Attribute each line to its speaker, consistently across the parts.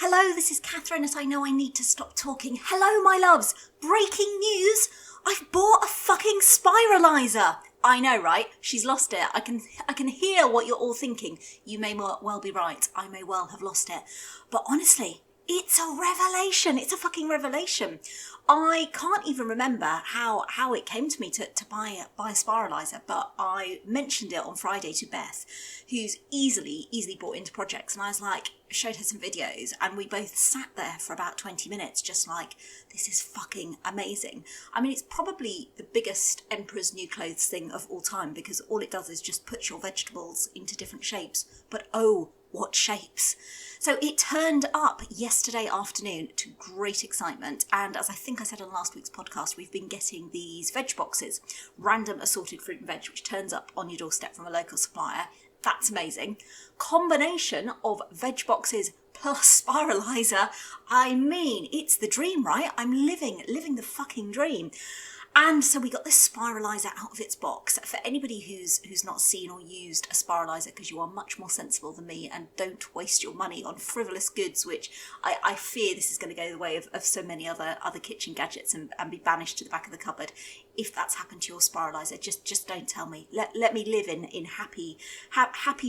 Speaker 1: Hello, this is Catherine at I Know I Need to Stop Talking. Hello, my loves. Breaking news. I've bought a fucking spiraliser. I know, right? She's lost it. I can hear what you're all thinking. You may well be right. I may well have lost it. But honestly, it's a revelation. It's a fucking revelation. I can't even remember how it came to me to buy a spiraliser, but I mentioned it on Friday to Beth, who's easily bought into projects, and I was like, showed her some videos, and we both sat there for about 20 minutes just like, this is fucking amazing. I mean, it's probably the biggest Emperor's New Clothes thing of all time, because all it does is just put your vegetables into different shapes, but oh, what shapes. So it turned up yesterday afternoon to great excitement, and as I think I said on last week's podcast, we've been getting these veg boxes, random assorted fruit and veg, which turns up on your doorstep from a local supplier. That's amazing. Combination of veg boxes plus spiraliser. I mean, it's the dream, right? I'm living the fucking dream. And so we got this spiraliser out of its box. For anybody who's not seen or used a spiraliser, because you are much more sensible than me and don't waste your money on frivolous goods, which I fear this is going to go the way of so many other kitchen gadgets and be banished to the back of the cupboard. If that's happened to your spiraliser, just don't tell me. Let me live in happy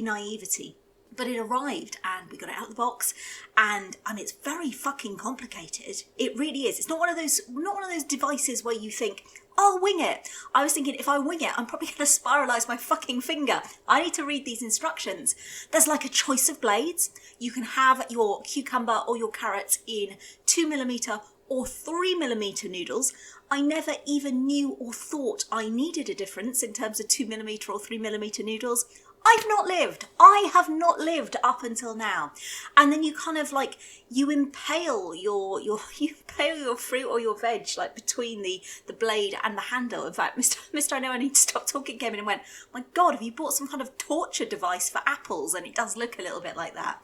Speaker 1: naivety. But it arrived and we got it out of the box, and it's very fucking complicated. It really is. It's not one of those devices where you think, I'll wing it. I was thinking, if I wing it, I'm probably going to spiralise my fucking finger. I need to read these instructions. There's like a choice of blades. You can have your cucumber or your carrots in 2mm or 3mm noodles. I never even knew or thought I needed a difference in terms of 2mm or 3mm noodles. I have not lived up until now. And then you kind of like, you impale your fruit or your veg like between the blade and the handle. In fact, Mr. I Know I Need to Stop Talking came in and went, my God, have you bought some kind of torture device for apples? And it does look a little bit like that.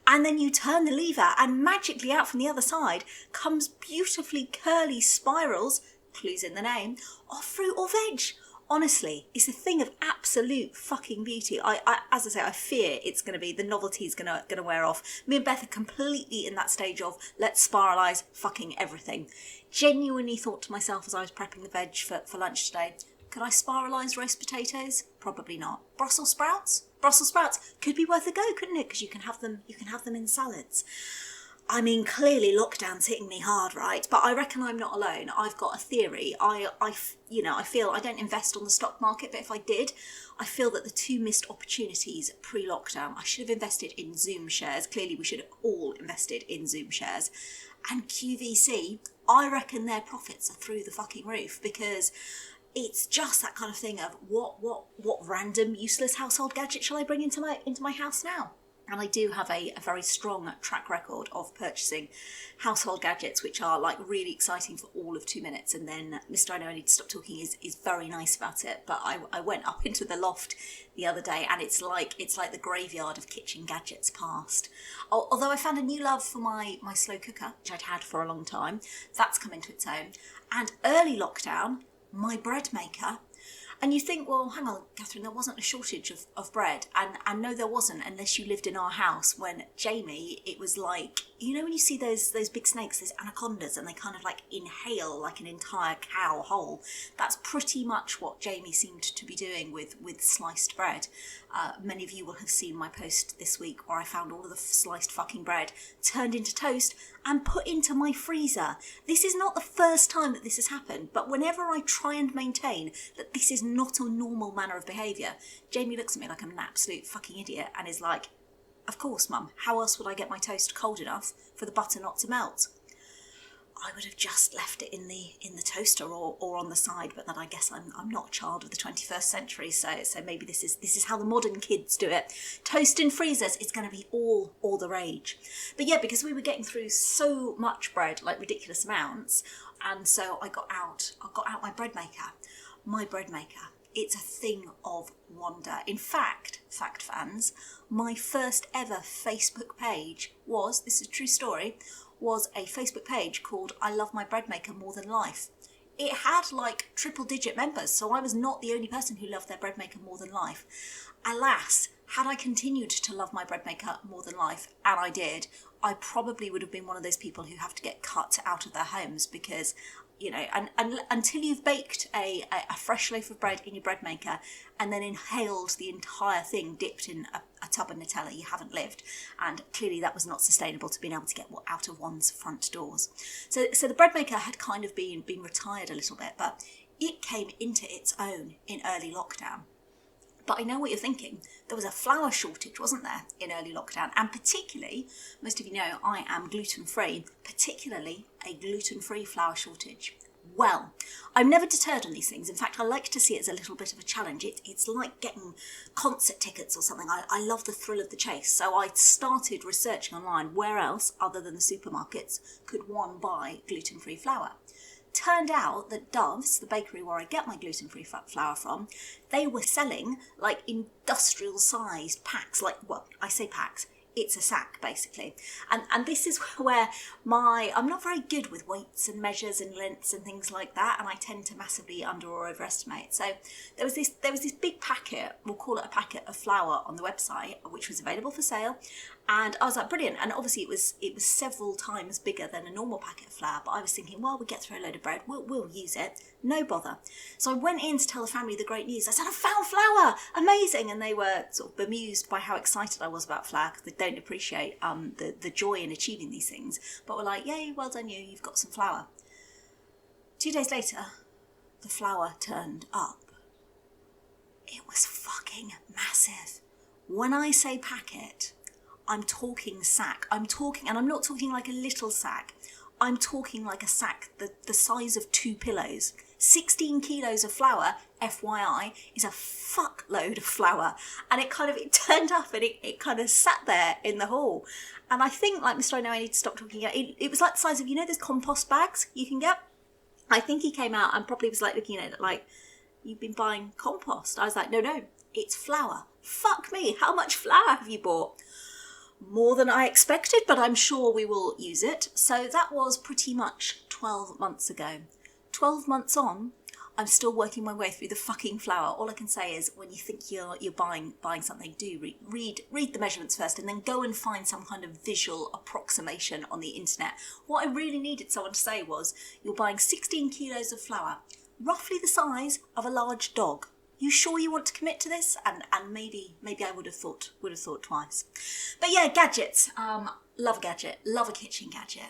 Speaker 1: And then you turn the lever and magically out from the other side comes beautifully curly spirals, clues in the name, of fruit or veg. Honestly, it's a thing of absolute fucking beauty. As I say, I fear it's going to be, the novelty is going to wear off. Me and Beth are completely in that stage of, let's spiralise fucking everything. Genuinely thought to myself as I was prepping the veg for lunch today, could I spiralise roast potatoes? Probably not. Brussels sprouts? Brussels sprouts could be worth a go, couldn't it? Because you can have them in salads. I mean, clearly lockdown's hitting me hard, right? But I reckon I'm not alone. I've got a theory. I feel I don't invest on the stock market, but if I did, I feel that the two missed opportunities pre-lockdown. I should have invested in Zoom shares. Clearly, we should have all invested in Zoom shares. And QVC, I reckon their profits are through the fucking roof, because it's just that kind of thing of what random useless household gadget shall I bring into my house now? And I do have a very strong track record of purchasing household gadgets, which are like really exciting for all of 2 minutes. And then Mr. I Know I Need to Stop Talking is very nice about it. But I went up into the loft the other day, and it's like the graveyard of kitchen gadgets past. Although I found a new love for my slow cooker, which I'd had for a long time. That's come into its own. And early lockdown, my bread maker. And you think, well, hang on, Catherine, there wasn't a shortage of bread. And no, there wasn't, unless you lived in our house. When Jamie, it was like, you know when you see those big snakes, those anacondas, and they kind of like inhale like an entire cow whole? That's pretty much what Jamie seemed to be doing with sliced bread. Many of you will have seen my post this week where I found all of the sliced fucking bread turned into toast and put into my freezer. This is not the first time that this has happened, but whenever I try and maintain that this is not a normal manner of behaviour, Jamie looks at me like I'm an absolute fucking idiot and is like, of course, Mum, how else would I get my toast cold enough for the butter not to melt? I would have just left it in the toaster or on the side, but then I guess I'm not a child of the 21st century, so maybe this is how the modern kids do it. Toast in freezers, it's going to be all the rage. But yeah, because we were getting through so much bread, like ridiculous amounts, and so I got out my bread maker. My bread maker. It's a thing of wonder. In fact, fact fans, my first ever Facebook page was, this is a true story, was a Facebook page called I Love My Bread Maker More Than Life. it had like triple digit members, so I was not the only person who loved their bread maker more than life. Alas, had I continued to love my bread maker more than life, and I did, I probably would have been one of those people who have to get cut out of their homes because, you know, and until you've baked a fresh loaf of bread in your bread maker and then inhaled the entire thing dipped in a tub of Nutella, you haven't lived. And clearly that was not sustainable to being able to get out of one's front doors. So the bread maker had kind of been retired a little bit, but it came into its own in early lockdown. But I know what you're thinking. There was a flour shortage, wasn't there, in early lockdown? And particularly, most of you know, I am gluten-free, particularly a gluten-free flour shortage. Well, I'm never deterred on these things. In fact, I like to see it as a little bit of a challenge. It's like getting concert tickets or something. I love the thrill of the chase. So I started researching online where else, other than the supermarkets, could one buy gluten-free flour. Turned out that Dove's, the bakery where I get my gluten-free flour from, they were selling like industrial sized packs, like, well, I say packs, it's a sack basically. And this is where I'm not very good with weights and measures and lengths and things like that, and I tend to massively under or overestimate. So there was this big packet, we'll call it a packet of flour on the website, which was available for sale. And I was like, brilliant. And obviously it was several times bigger than a normal packet of flour. But I was thinking, well, we get through a load of bread. We'll use it. No bother. So I went in to tell the family the great news. I said, I found flour. Amazing. And they were sort of bemused by how excited I was about flour because they don't appreciate the joy in achieving these things. But we're like, yay, well done you. You've got some flour. 2 days later, the flour turned up. It was fucking massive. When I say packet, I'm talking sack. And I'm not talking like a little sack. I'm talking like a sack the size of 2 pillows. 16 kilos of flour, FYI, is a fuckload of flour. And it turned up and it kind of sat there in the hall. And I think, like Mr. I Know I Need to Stop Talking, it was like the size of, you know, those compost bags you can get? I think he came out and probably was like looking at it like, you've been buying compost. I was like, no, it's flour. Fuck me, how much flour have you bought? More than I expected, but I'm sure we will use it. So that was pretty much 12 months ago. 12 months on, I'm still working my way through the fucking flour. All I can say is when you think you're buying something, do read the measurements first and then go and find some kind of visual approximation on the internet. What I really needed someone to say was, you're buying 16 kilos of flour, roughly the size of a large dog. You sure you want to commit to this? And maybe I would have thought twice. But yeah, gadgets. Love a gadget. Love a kitchen gadget.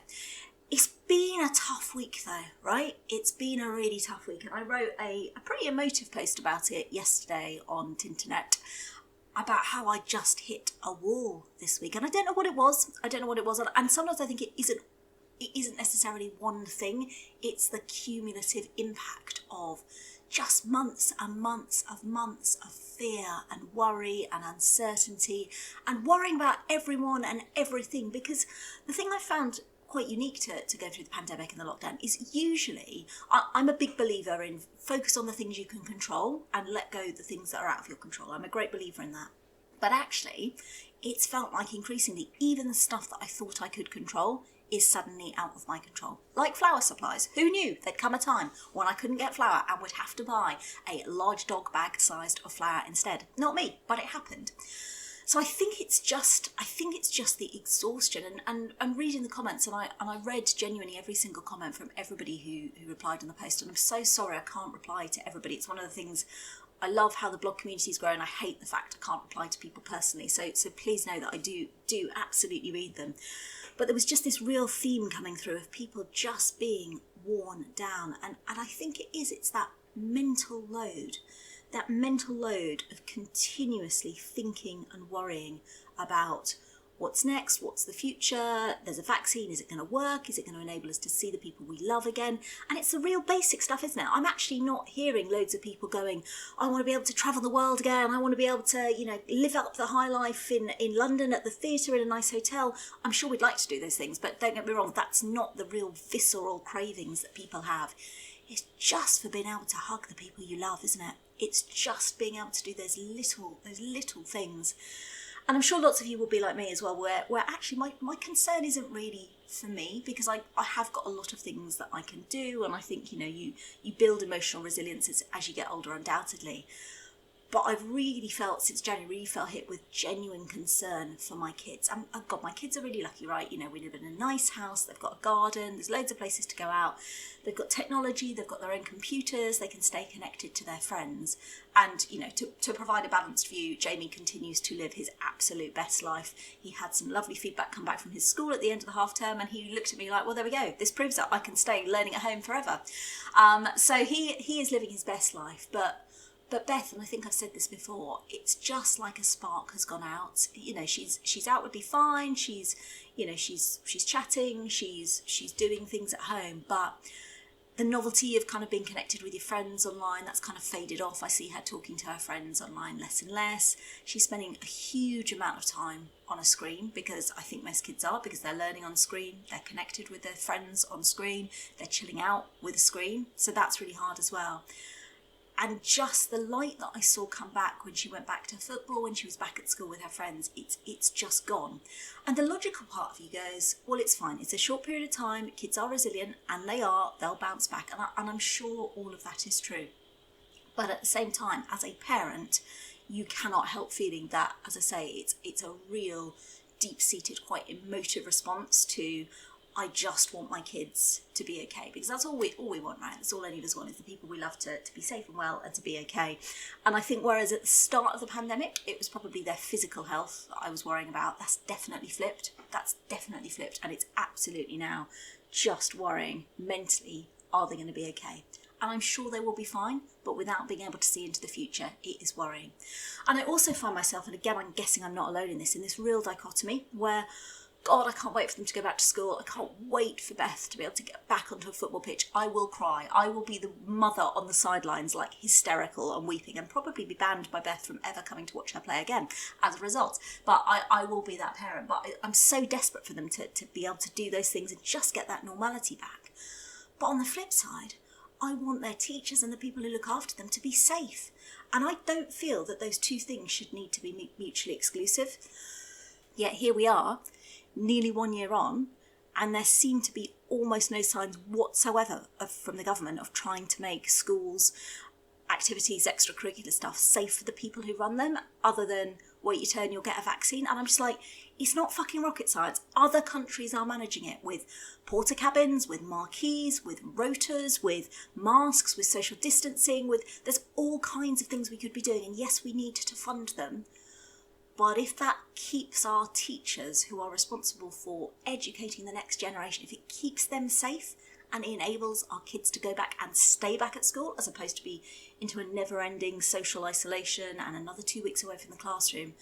Speaker 1: It's been a tough week though, right? It's been a really tough week. And I wrote a pretty emotive post about it yesterday on Tinternet about how I just hit a wall this week. And I don't know what it was. And sometimes I think it isn't necessarily one thing. It's the cumulative impact of just months and months of fear and worry and uncertainty and worrying about everyone and everything. Because the thing I found quite unique to go through the pandemic and the lockdown is usually, I'm a big believer in focus on the things you can control and let go the things that are out of your control. I'm a great believer in that. But actually, it's felt like increasingly, even the stuff that I thought I could control is suddenly out of my control. Like flour supplies. Who knew there'd come a time when I couldn't get flour and would have to buy a large dog bag sized of flour instead? Not me, but it happened. So I think it's just the exhaustion and reading the comments, and I read genuinely every single comment from everybody who replied on the post, and I'm so sorry I can't reply to everybody. It's one of the things. I love how the blog community's grown. I hate the fact I can't reply to people personally. So please know that I do absolutely read them. But there was just this real theme coming through of people just being worn down. And I think it's that mental load of continuously thinking and worrying about what's next, what's the future, there's a vaccine, is it going to work, is it going to enable us to see the people we love again? And it's the real basic stuff, isn't it? I'm actually not hearing loads of people going, I want to be able to travel the world again, I want to be able to, live up the high life in London at the theatre in a nice hotel. I'm sure we'd like to do those things, but don't get me wrong, that's not the real visceral cravings that people have. It's just for being able to hug the people you love, isn't it? It's just being able to do those little things. And I'm sure lots of you will be like me as well, where actually my concern isn't really for me, because I have got a lot of things that I can do, and I think, you build emotional resilience as you get older, undoubtedly. But I've really felt, since January, felt hit with genuine concern for my kids. And God, my kids are really lucky, right? We live in a nice house, they've got a garden, there's loads of places to go out. They've got technology, they've got their own computers, they can stay connected to their friends. And, to provide a balanced view, Jamie continues to live his absolute best life. He had some lovely feedback come back from his school at the end of the half term, and he looked at me like, well, there we go. This proves that I can stay learning at home forever. So he is living his best life, But Beth, and I think I've said this before, it's just like a spark has gone out. She's outwardly fine. She's chatting. She's doing things at home. But the novelty of kind of being connected with your friends online, that's kind of faded off. I see her talking to her friends online less and less. She's spending a huge amount of time on a screen, because I think most kids are, because they're learning on screen. They're connected with their friends on screen. They're chilling out with a screen. So that's really hard as well. And just the light that I saw come back when she went back to football, when she was back at school with her friends, it's just gone. And the logical part of you goes, well, it's fine. It's a short period of time. Kids are resilient, and they'll bounce back. And I'm sure all of that is true. But at the same time, as a parent, you cannot help feeling that, as I say, it's a real deep-seated, quite emotive response to, I just want my kids to be okay, because that's all we want, right? That's all any of us want, is the people we love to be safe and well and to be okay. And I think whereas at the start of the pandemic, it was probably their physical health that I was worrying about, that's definitely flipped. And it's absolutely now just worrying mentally, are they going to be okay? And I'm sure they will be fine, but without being able to see into the future, it is worrying. And I also find myself, and again, I'm guessing I'm not alone in this real dichotomy where, God, I can't wait for them to go back to school. I can't wait for Beth to be able to get back onto a football pitch. I will cry. I will be the mother on the sidelines, like hysterical and weeping, and probably be banned by Beth from ever coming to watch her play again as a result. But I will be that parent. But I'm so desperate for them to be able to do those things and just get that normality back. But on the flip side, I want their teachers and the people who look after them to be safe. And I don't feel that those two things should need to be mutually exclusive. Yet here we are, nearly 1 year on, and there seem to be almost no signs whatsoever from the government of trying to make schools, activities, extracurricular stuff safe for the people who run them, other than wait your turn, you'll get a vaccine. And I'm just like, it's not fucking rocket science. Other countries are managing it with porta cabins, with marquees, with rotors, with masks, with social distancing, there's all kinds of things we could be doing. And yes, we need to fund them. But if that keeps our teachers, who are responsible for educating the next generation, if it keeps them safe and enables our kids to go back and stay back at school, as opposed to be into a never-ending social isolation and another 2 weeks away from the classroom,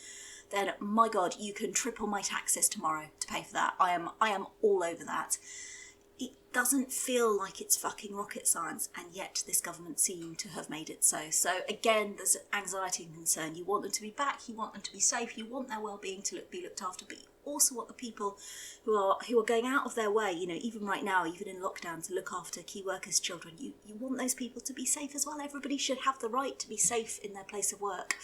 Speaker 1: then my God, you can triple my taxes tomorrow to pay for that. I am all over that. It doesn't feel like it's fucking rocket science, and yet this government seemed to have made it so. So again, there's anxiety and concern. You want them to be back, you want them to be safe, you want their well-being to be looked after, but you also want the people who are going out of their way, even right now, even in lockdown, to look after key workers' children. You want those people to be safe as well. Everybody should have the right to be safe in their place of work.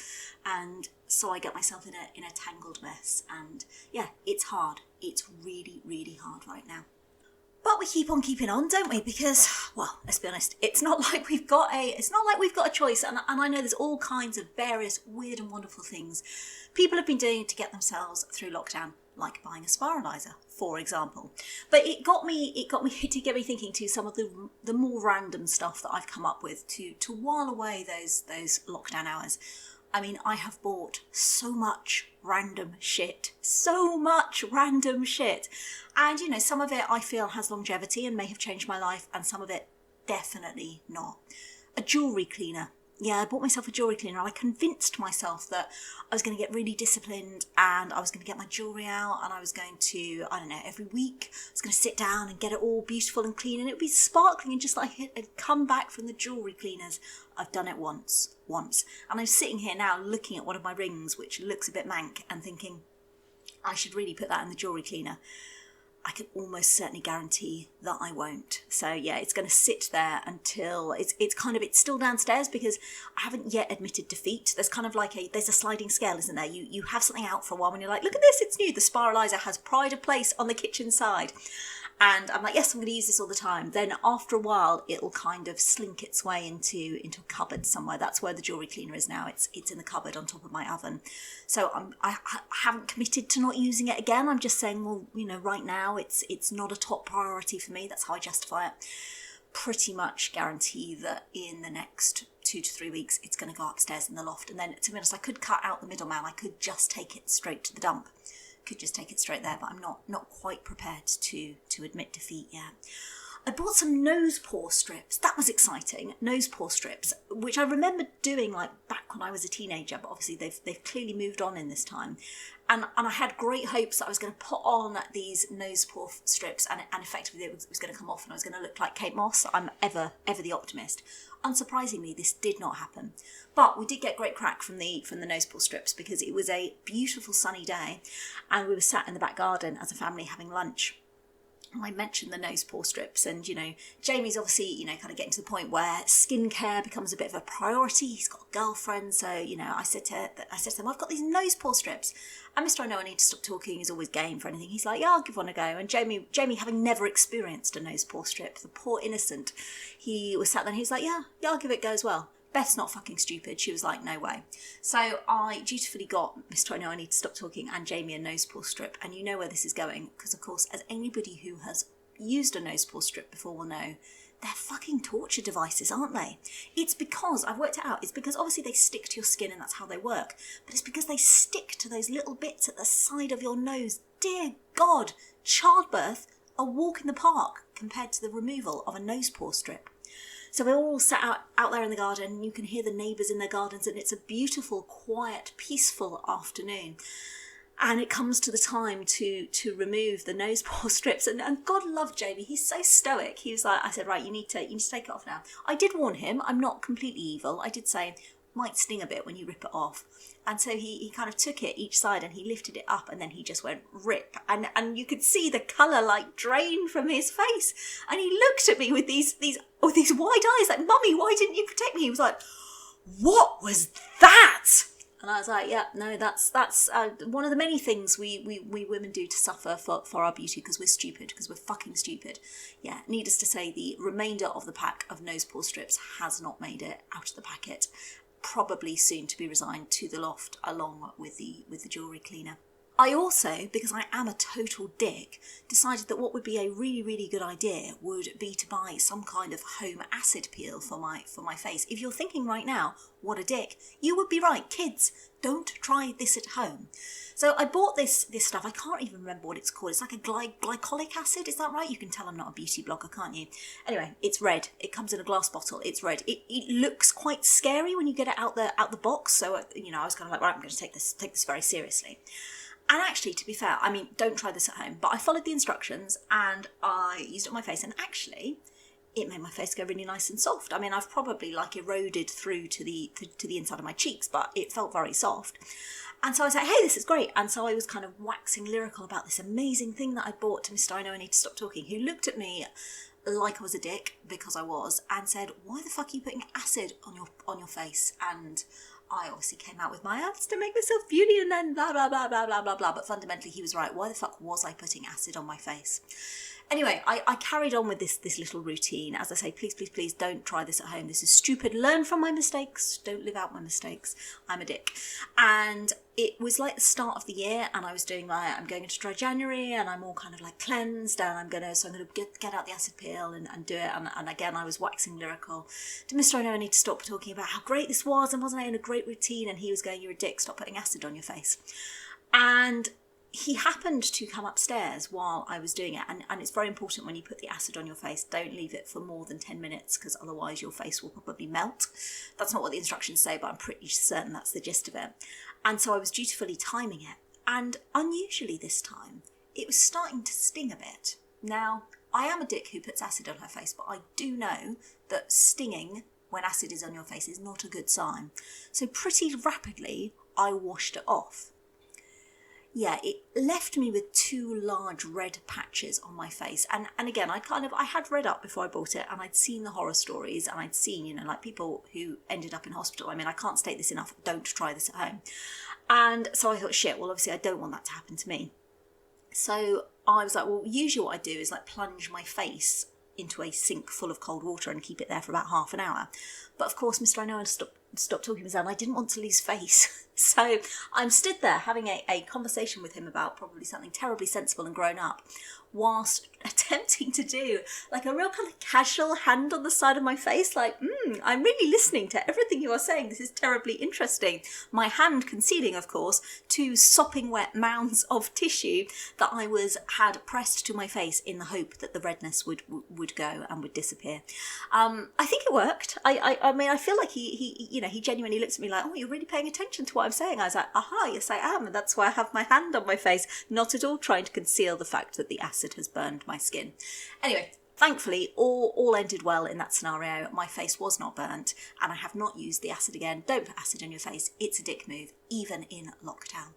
Speaker 1: And so I get myself in a tangled mess. And yeah, it's hard. It's really, really hard right now. But we keep on keeping on, don't we? Because, well, let's be honest, it's not like we've got a choice. And I know there's all kinds of various weird and wonderful things people have been doing to get themselves through lockdown, like buying a spiraliser, for example. But it did get me thinking to some of the more random stuff that I've come up with to while away those lockdown hours. I mean, I have bought so much random shit. And, some of it I feel has longevity and may have changed my life, and some of it definitely not. A jewellery cleaner. Yeah, I bought myself a jewellery cleaner. I convinced myself that I was going to get really disciplined and I was going to get my jewellery out and I was going to, every week, I was going to sit down and get it all beautiful and clean and it would be sparkling and just like it had come back from the jewellery cleaners. I've done it once. And I'm sitting here now looking at one of my rings, which looks a bit mank, and thinking, I should really put that in the jewellery cleaner. I can almost certainly guarantee that I won't. So yeah, it's going to sit there until it's still downstairs because I haven't yet admitted defeat. There's kind of like there's a sliding scale, isn't there? You have something out for a while when you're like, look at this, it's new. The spiraliser has pride of place on the kitchen side. And I'm like, yes, I'm going to use this all the time. Then after a while, it'll kind of slink its way into a cupboard somewhere. That's where the jewellery cleaner is now. It's in the cupboard on top of my oven. So I haven't committed to not using it again. I'm just saying, well, right now it's not a top priority for me. That's how I justify it. Pretty much guarantee that in the next 2 to 3 weeks, it's going to go upstairs in the loft. And then, to be honest, I could cut out the middleman. I could just take it straight to the dump. Could just take it straight there, but I'm not quite prepared to admit defeat yet. I bought some nose pore strips. That was exciting. Nose pore strips, which I remember doing like back when I was a teenager, but obviously they've clearly moved on in this time. And I had great hopes that I was going to put on these nose pore strips and effectively it was going to come off and I was going to look like Kate Moss. I'm ever the optimist. Unsurprisingly, this did not happen. But we did get great crack from the nose pore strips because it was a beautiful sunny day and we were sat in the back garden as a family having lunch. I mentioned the nose pore strips and, Jamie's obviously, kind of getting to the point where skincare becomes a bit of a priority. He's got a girlfriend. So, I said to them, I've got these nose pore strips. And Mr. I Know I Need to Stop Talking is always game for anything. He's like, yeah, I'll give one a go. And Jamie, having never experienced a nose pore strip, the poor innocent, he was sat there and he was like, yeah, I'll give it a go as well. Beth's not fucking stupid. She was like, no way. So I dutifully got Mr. I Know I Need to Stop Talking and Jamie a nose pore strip. And you know where this is going. Because, of course, as anybody who has used a nose pore strip before will know, they're fucking torture devices, aren't they? It's because, I've worked it out, it's because obviously they stick to your skin and that's how they work. But it's because they stick to those little bits at the side of your nose. Dear God, childbirth, a walk in the park compared to the removal of a nose pore strip. So we're all sat out there in the garden and you can hear the neighbours in their gardens and it's a beautiful, quiet, peaceful afternoon. And it comes to the time to remove the nose pore strips. And God love Jamie, he's so stoic. He was like, I said, right, you need to take it off now. I did warn him, I'm not completely evil. I did say, might sting a bit when you rip it off. And so he kind of took it each side and he lifted it up and then he just went rip. And you could see the colour like drain from his face. And he looked at me with these wide eyes like, Mummy, why didn't you protect me? He was like, what was that? And I was like, yeah, no, that's one of the many things we women do to suffer for our beauty because we're stupid, because we're fucking stupid. Yeah, needless to say, the remainder of the pack of nose pore strips has not made it out of the packet. Probably soon to be resigned to the loft along with the jewellery cleaner. I also, because I am a total dick, decided that what would be a really, really good idea would be to buy some kind of home acid peel for my face. If you're thinking right now, what a dick, you would be right. Kids, don't try this at home. So I bought this stuff. I can't even remember what it's called. It's like a glycolic acid. Is that right? You can tell I'm not a beauty blogger, can't you? Anyway, it's red. It comes in a glass bottle. It's red. It looks quite scary when you get it out the box. So I was kind of like, right, I'm going to take this very seriously. And actually, to be fair, I mean, don't try this at home, but I followed the instructions and I used it on my face and actually it made my face go really nice and soft. I mean, I've probably like eroded through to the inside of my cheeks, but it felt very soft. And so I was like, hey, this is great. And so I was kind of waxing lyrical about this amazing thing that I bought to Mr. I Know I Need to Stop Talking, who looked at me like I was a dick, because I was, and said, why the fuck are you putting acid on your face? And I obviously came out with my ads to make myself beauty and then blah, blah, blah, blah, blah, blah, blah. But fundamentally, he was right. Why the fuck was I putting acid on my face? Anyway, I carried on with this little routine. As I say, please, please, please don't try this at home. This is stupid. Learn from my mistakes. Don't live out my mistakes. I'm a dick. And it was like the start of the year and I was doing I'm going into dry January and I'm all kind of like cleansed and I'm going to get out the acid peel and do it. And again, I was waxing lyrical. To Mr. I Know I Need to Stop Talking about how great this was and wasn't I in a great routine? And he was going, you're a dick, stop putting acid on your face. And he happened to come upstairs while I was doing it. And it's very important when you put the acid on your face, don't leave it for more than 10 minutes because otherwise your face will probably melt. That's not what the instructions say, but I'm pretty certain that's the gist of it. And so I was dutifully timing it. And unusually this time, it was starting to sting a bit. Now, I am a dick who puts acid on her face, but I do know that stinging when acid is on your face is not a good sign. So pretty rapidly, I washed it off. yeah, it left me with 2 large red patches on my face. And again, I had read up before I bought it, and I'd seen the horror stories, and I'd seen, you know, like people who ended up in hospital. I mean, I can't state this enough, don't try this at home. And so I thought, shit, well, obviously I don't want that to happen to me. So I was like, well, usually what I do is like plunge my face into a sink full of cold water and keep it there for about half an hour. But of course, Mr. I Know stopped talking to me, and I didn't want to lose face. So I'm stood there having a conversation with him about probably something terribly sensible and grown up, whilst attempting to do like a real kind of casual hand on the side of my face, like, I'm really listening to everything you are saying. This is terribly interesting. My hand conceding, of course, 2 sopping wet mounds of tissue that I had pressed to my face in the hope that the redness would go and would disappear. I think it worked. I mean, I feel like he genuinely looks at me like, oh, you're really paying attention to what I'm saying. I was like, aha, yes I am, and that's why I have my hand on my face, not at all trying to conceal the fact that the acid has burned my skin. Anyway, thankfully all ended well in that scenario. My face was not burnt, and I have not used the acid again. Don't put acid on your face, it's a dick move, even in lockdown.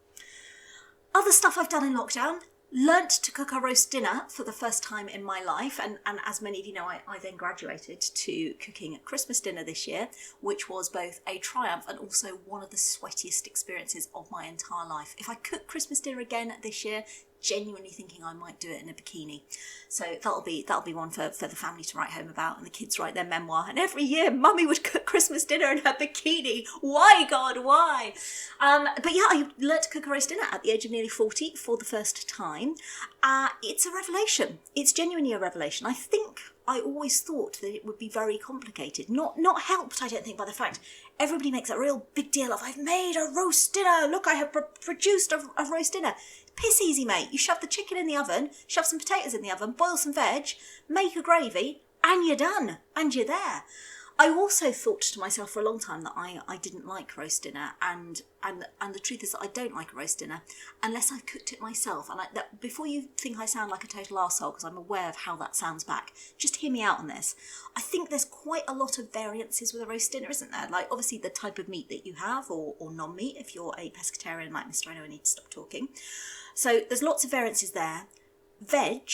Speaker 1: Other stuff I've done in lockdown: learnt to cook a roast dinner for the first time in my life, and as many of you know, I then graduated to cooking a Christmas dinner this year, which was both a triumph and also one of the sweatiest experiences of my entire life. If I cook Christmas dinner again this year, genuinely thinking I might do it in a bikini. So that'll be one for the family to write home about, and the kids write their memoir. And every year Mummy would cook Christmas dinner in her bikini. Why, God, why? But yeah, I learnt to cook a roast dinner at the age of nearly 40 for the first time. It's a revelation. It's genuinely a revelation. I think I always thought that it would be very complicated. Not helped, I don't think, by the fact everybody makes a real big deal of, I've made a roast dinner. Look, I have produced a roast dinner. Piss easy, mate. You shove the chicken in the oven, shove some potatoes in the oven, boil some veg, make a gravy, and you're done. And you're there. I also thought to myself for a long time that I didn't like roast dinner, and the truth is that I don't like a roast dinner unless I've cooked it myself. And before you think I sound like a total arsehole, because I'm aware of how that sounds back, just hear me out on this. I think there's quite a lot of variances with a roast dinner, isn't there? Like, obviously the type of meat that you have, or non-meat if you're a pescatarian like Mr. I Know I Need to Stop Talking. So there's lots of variances there. Veg,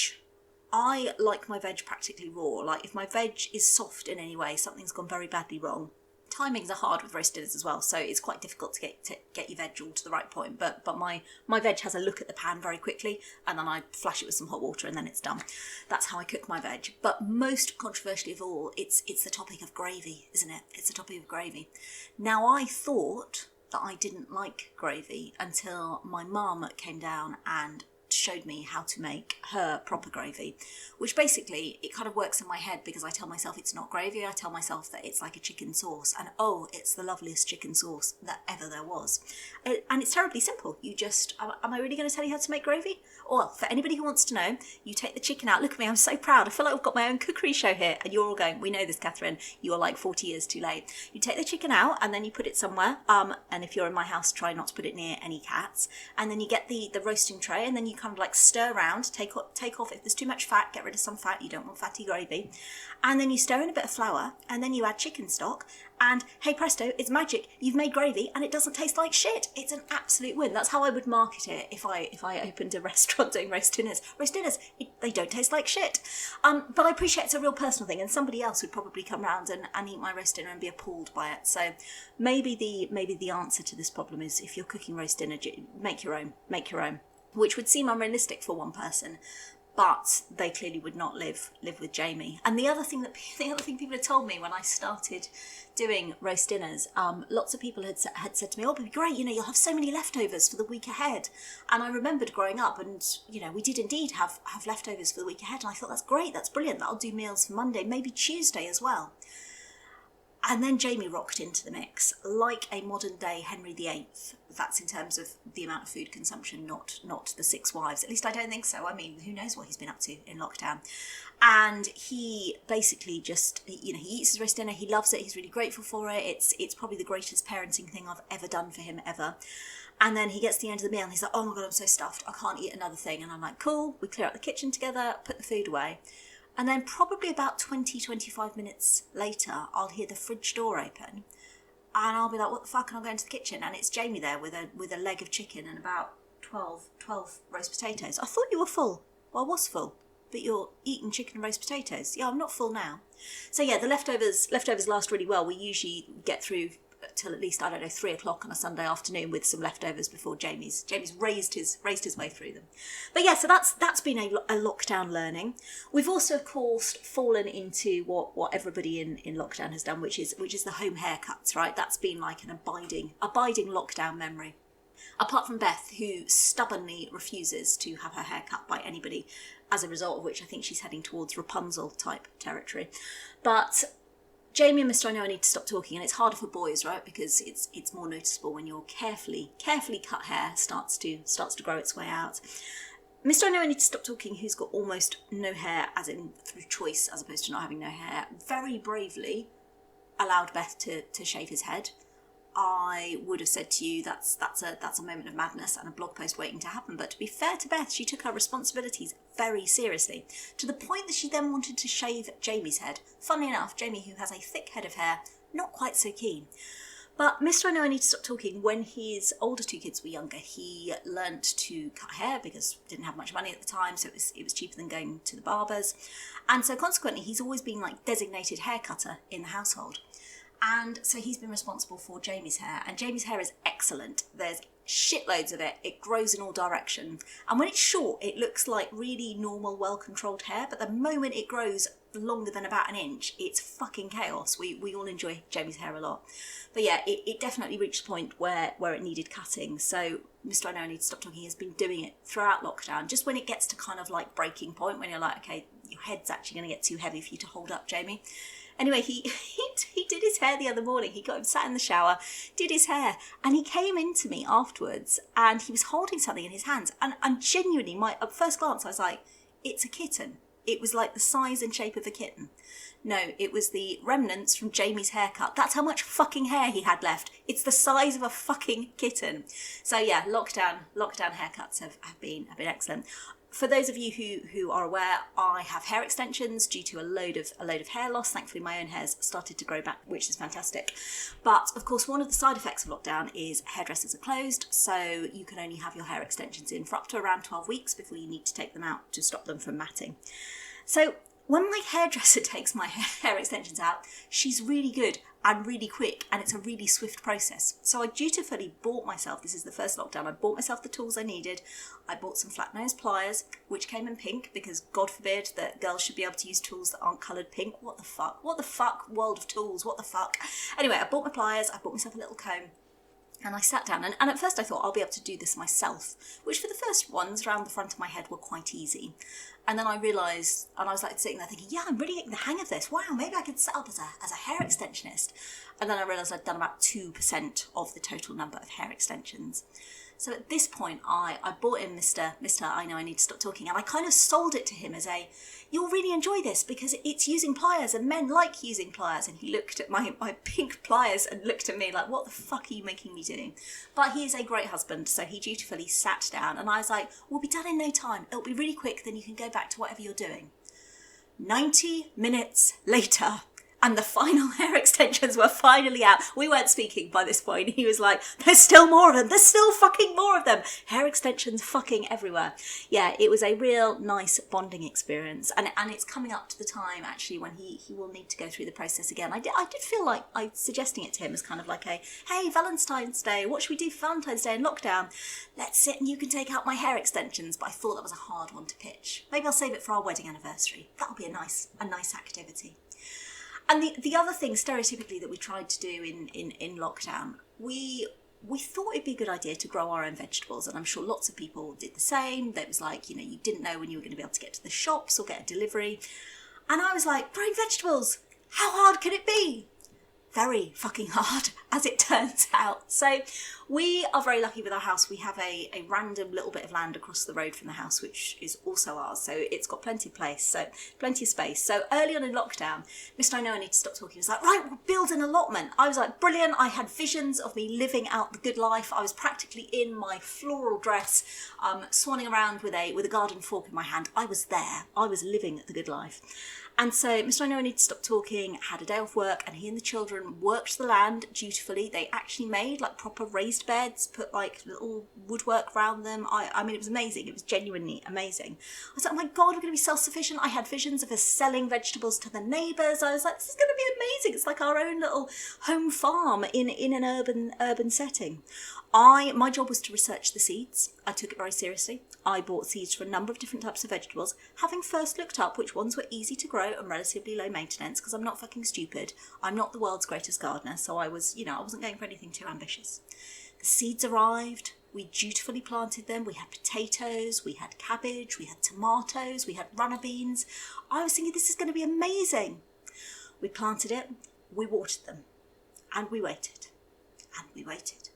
Speaker 1: I like my veg practically raw. Like, if my veg is soft in any way, something's gone very badly wrong. Timings are hard with roast dinners as well, so it's quite difficult to get your veg all to the right point. But my veg has a look at the pan very quickly, and then I flash it with some hot water, and then it's done. That's how I cook my veg. But most controversially of all, it's the topic of gravy, isn't it? It's the topic of gravy. Now, I thought that I didn't like gravy until my mum came down and showed me how to make her proper gravy, which basically, it kind of works in my head because I tell myself it's not gravy. I tell myself that it's like a chicken sauce, and oh, it's the loveliest chicken sauce that ever there was. And it's terribly simple. You just, am I really going to tell you how to make gravy? Well, for anybody who wants to know, you take the chicken out. Look at me, I'm so proud. I feel like I've got my own cookery show here, and you're all going, we know this, Catherine, you're like 40 years too late. You take the chicken out, and then you put it somewhere, and if you're in my house, try not to put it near any cats, and then you get the roasting tray, and then you kind of like stir around, take off, if there's too much fat, get rid of some fat, you don't want fatty gravy, and then you stir in a bit of flour, and then you add chicken stock, and hey presto, it's magic, you've made gravy, and it doesn't taste like shit. It's an absolute win. That's how I would market it if I opened a restaurant doing roast dinners. They don't taste like shit. But I appreciate it's a real personal thing, and somebody else would probably come round and eat my roast dinner and be appalled by it. So maybe the answer to this problem is, if you're cooking roast dinner, make your own, which would seem unrealistic for one person, but they clearly would not live with Jamie. And the other thing people had told me when I started doing roast dinners, lots of people had said to me, oh, it'd be great, you'll have so many leftovers for the week ahead. And I remembered growing up, and we did indeed have leftovers for the week ahead, and I thought, that's great, that's brilliant, that'll do meals for Monday, maybe Tuesday as well. And then Jamie rocked into the mix, like a modern day Henry VIII. That's in terms of the amount of food consumption, not the 6 wives. At least I don't think so. I mean, who knows what he's been up to in lockdown. And he basically just, he eats his roast dinner, he loves it, he's really grateful for it. It's probably the greatest parenting thing I've ever done for him, ever. And then he gets to the end of the meal and he's like, oh my God, I'm so stuffed, I can't eat another thing. And I'm like, cool, we clear out the kitchen together, put the food away. And then probably about 20-25 minutes later, I'll hear the fridge door open, and I'll be like, what the fuck? And I'll go into the kitchen, and it's Jamie there with a leg of chicken and about 12 roast potatoes. I thought you were full. Well, I was full, but you're eating chicken and roast potatoes. Yeah, I'm not full now. So yeah, the leftovers last really well. We usually get through till at least, I don't know, 3 o'clock on a Sunday afternoon with some leftovers before Jamie's raised his way through them. But yeah, so that's been a lockdown learning. We've also, of course, fallen into what everybody in lockdown has done, which is the home haircuts, right? That's been like an abiding lockdown memory. Apart from Beth, who stubbornly refuses to have her hair cut by anybody, as a result of which I think she's heading towards Rapunzel type territory. But Jamie and Mr. I Know I Need to Stop Talking, and it's harder for boys, right? Because it's more noticeable when your carefully cut hair starts to grow its way out. Mr. I Know I Need to Stop Talking, who's got almost no hair, as in through choice, as opposed to not having no hair, very bravely allowed Beth to shave his head. I would have said to you that's a moment of madness and a blog post waiting to happen. But to be fair to Beth, she took her responsibilities very seriously, to the point that she then wanted to shave Jamie's head. Funnily enough, Jamie, who has a thick head of hair, not quite so keen. But Mr. I Know I Need to Stop Talking, when his older two kids were younger, he learnt to cut hair because he didn't have much money at the time, so it was cheaper than going to the barbers. And so consequently, he's always been like designated hair cutter in the household. And so he's been responsible for Jamie's hair, and Jamie's hair is excellent. There's shitloads of it. It grows in all directions. And when it's short, it looks like really normal, well-controlled hair. But the moment it grows longer than about an inch, it's fucking chaos. We all enjoy Jamie's hair a lot. But yeah, it definitely reached the point where it needed cutting. So Mr. I Know I Need to Stop Talking has been doing it throughout lockdown. Just when it gets to kind of like breaking point, when you're like, okay, your head's actually going to get too heavy for you to hold up, Jamie. Anyway, he did his hair the other morning. He got him sat in the shower, did his hair, and he came into me afterwards and he was holding something in his hands. And genuinely, at first glance, I was like, it's a kitten. It was like the size and shape of a kitten. No, it was the remnants from Jamie's haircut. That's how much fucking hair he had left. It's the size of a fucking kitten. So yeah, lockdown haircuts have been excellent. For those of you who are aware, I have hair extensions due to a load of hair loss. Thankfully, my own hair's started to grow back, which is fantastic. But of course, one of the side effects of lockdown is hairdressers are closed, so you can only have your hair extensions in for up to around 12 weeks before you need to take them out to stop them from matting. So when my hairdresser takes my hair extensions out, she's really good and really quick, and it's a really swift process. So I dutifully bought myself, this is the first lockdown, I bought myself the tools I needed. I bought some flat nose pliers, which came in pink, because God forbid that girls should be able to use tools that aren't coloured pink. What the fuck? What the fuck? World of tools, what the fuck? Anyway, I bought my pliers, I bought myself a little comb, and I sat down, and at first I thought I'll be able to do this myself, which for the first ones around the front of my head were quite easy. And then I realised, and I was like sitting there thinking, yeah, I'm really getting the hang of this. Wow, maybe I could set up as a hair extensionist. And then I realised I'd done about 2% of the total number of hair extensions. So at this point, I bought in Mr. I Know I Need to Stop Talking, and I kind of sold it to him as you'll really enjoy this because it's using pliers and men like using pliers. And he looked at my pink pliers and looked at me like, what the fuck are you making me do? But he is a great husband, so he dutifully sat down, and I was like, we'll be done in no time. It'll be really quick, then you can go back to whatever you're doing. 90 minutes later, and the final hair extensions were finally out. We weren't speaking by this point. He was like, there's still more of them. There's still fucking more of them. Hair extensions fucking everywhere. Yeah, it was a real nice bonding experience. And it's coming up to the time, actually, when he will need to go through the process again. I did feel like I suggesting it to him as kind of like hey, Valentine's Day, what should we do for Valentine's Day in lockdown? Let's sit and you can take out my hair extensions. But I thought that was a hard one to pitch. Maybe I'll save it for our wedding anniversary. That'll be a nice activity. And the other thing, stereotypically, that we tried to do in lockdown, we thought it'd be a good idea to grow our own vegetables. And I'm sure lots of people did the same. That was like, you didn't know when you were going to be able to get to the shops or get a delivery. And I was like, growing vegetables, how hard can it be? Very fucking hard, as it turns out. So we are very lucky with our house. We have a random little bit of land across the road from the house, which is also ours. So it's got plenty of plenty of space. So early on in lockdown, Mr. I Know I Need to Stop Talking was like, right, we'll build an allotment. I was like, brilliant. I had visions of me living out the good life. I was practically in my floral dress, swanning around with a garden fork in my hand. I was there. I was living the good life. And so Mr. I Know I Need to Stop Talking had a day off work, and he and the children worked the land dutifully. They actually made like proper raised raised beds, put like little woodwork around them. I mean, it was amazing. It was genuinely amazing. I was like, oh my God, we're going to be self-sufficient. I had visions of us selling vegetables to the neighbours. I was like, this is going to be amazing. It's like our own little home farm in an urban setting. My job was to research the seeds. I took it very seriously. I bought seeds for a number of different types of vegetables, having first looked up which ones were easy to grow and relatively low maintenance, because I'm not fucking stupid. I'm not the world's greatest gardener, so I wasn't going for anything too ambitious. The seeds arrived. We dutifully planted them. We had potatoes, we had cabbage, we had tomatoes, we had runner beans. I was thinking, this is going to be amazing. We planted it, we watered them, and we waited, and we waited.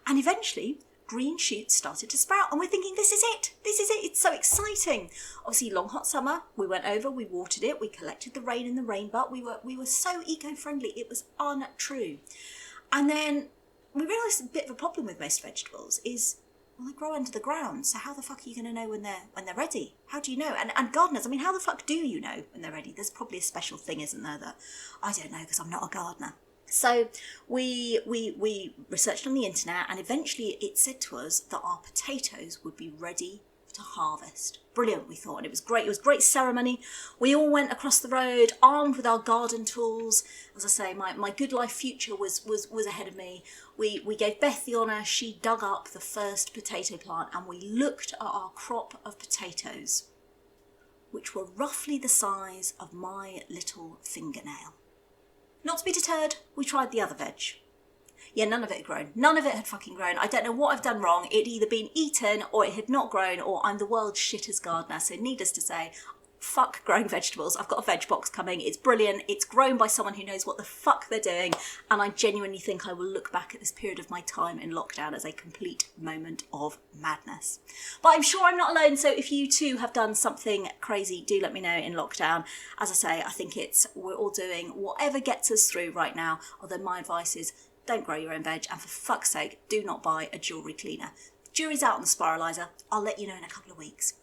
Speaker 1: And eventually, green shoots started to sprout, and we're thinking, this is it, it's so exciting. Obviously, long hot summer, we went over, we watered it, we collected the rain in the rain butt, we were so eco-friendly, it was untrue. And then we realised a bit of a problem with most vegetables is, well, they grow under the ground, so how the fuck are you going to know when they're ready? How do you know? And gardeners, I mean, how the fuck do you know when they're ready? There's probably a special thing, isn't there, that I don't know because I'm not a gardener. So we researched on the internet, and eventually it said to us that our potatoes would be ready to harvest. Brilliant, we thought, and it was great. It was a great ceremony. We all went across the road armed with our garden tools. As I say, my good life future was ahead of me. We gave Beth the honour. She dug up the first potato plant, and we looked at our crop of potatoes, which were roughly the size of my little fingernail. Not to be deterred, we tried the other veg. Yeah, none of it had grown. None of it had fucking grown. I don't know what I've done wrong. It'd either been eaten or it had not grown, or I'm the world's shittest gardener. So needless to say, fuck growing vegetables. I've got a veg box coming. It's brilliant. It's grown by someone who knows what the fuck they're doing. And I genuinely think I will look back at this period of my time in lockdown as a complete moment of madness. But I'm sure I'm not alone. So if you too have done something crazy, do let me know in lockdown. As I say, I think we're all doing whatever gets us through right now. Although my advice is, don't grow your own veg, and for fuck's sake, do not buy a jewellery cleaner. Jury's out on the spiraliser. I'll let you know in a couple of weeks.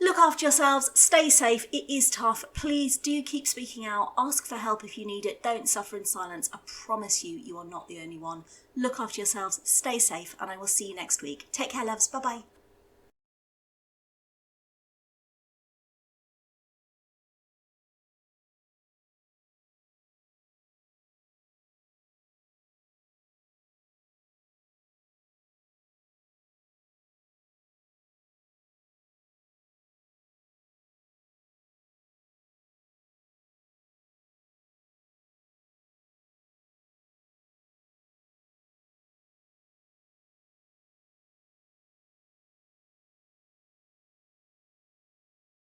Speaker 1: Look after yourselves, stay safe, it is tough. Please do keep speaking out, ask for help if you need it, don't suffer in silence. I promise you, you are not the only one. Look after yourselves, stay safe, and I will see you next week. Take care, loves, bye-bye.